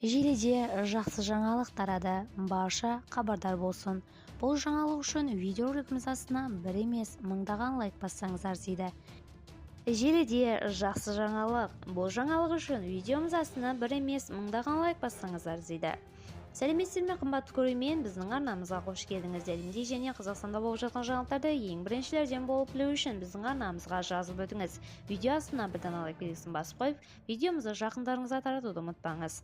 Желіде жақсы жаңалық тарады, барша хабардар болсын. Бұл жаңалық үшін видеоролигіміз астына бір емес, мыңдаған лайк бассаңыздар дейді. Желіде жақсы жаңалық. Бұл жаңалық үшін видеомыз астына бір емес, мыңдаған лайк бассаңыздар дейді. Сәлеметсіздер ме, қымбатты көрермен, біздің арнамызға қош келдіңіздер. Және Қазақстанда болып жатқан жаңалықтарды ең біріншілерден болып білу үшін біздің арнамызға жазып өтіңіз. Видео астына бір дана лайк белгісін басып қойып, видеомызды жақындарыңызға таратуды ұмытпаңыз.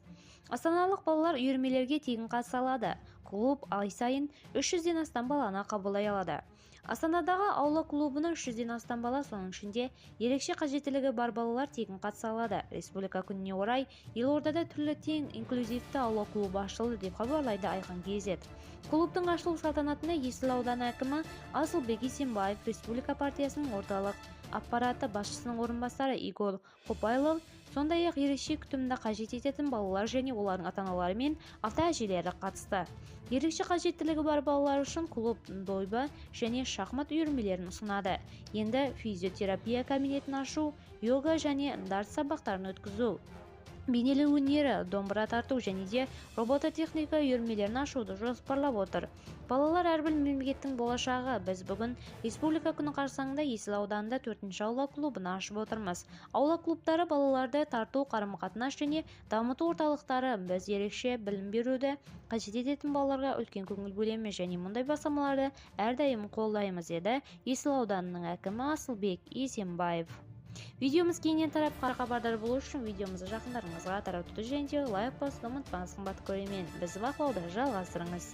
Астаналық балалар үйірмелерге тегін қатыса алады. Клуб ай сайын 300-ден астам баланы қабылдай алады. Астанадағы аула клубының 300-ден астам бала, соның ішінде ерекше қажеттілігі бар балалар тегін қатыса алады. Республика күніне орай елордада түрлі тең инклюзивті аула клубы ашылды деп хабарлайды Айқын КЗ. Клубтың ашылу салтанатына Есіл ауданы әкімі Асылбек Исенбаев, Республика партиясының орталық аппараты басшысының орынбасары Игорь Копайлов, сондай-ақ ерекше күтімді қажет ететін балалар және олардың ата-аналары мен ата-әжелері қатысты. Ерекше қажеттілігі бар балалар үшін клуб дойбы және шахмат үйірмелерін ұсынады. Енді физиотерапия кабинетін ашу, йога және дарт сабақтарын өткізу, бейнелеу өнері, домбыра тарту және де робототехника үйірмелерін ашуды жоспарлап отыр. Балалар әрбір мемлекеттің болашағы. Біз бүгін Республика күні қарсаңында Есіл ауданында 4-ші аула клубын ашып отырмыз. Аула клубтары балаларды тарту, қарым-қатынас және дамыту орталықтары. Біз ерекше білім беруді қажет ететін балаларға үлкен көңіл бөлеміз және мұндай бастамаларды әрдайым қолдаймыз, деді Есіл ауданының әкімі Асылбек Исенбаев. Видеомыз кейіннен тарап хабардар болу үшін видеомызды жақындарыңызға таратуды және лайк басуды ұмытпаңыз, қымбатты көрермен. Бізді бақылауда жалғастырыңыз.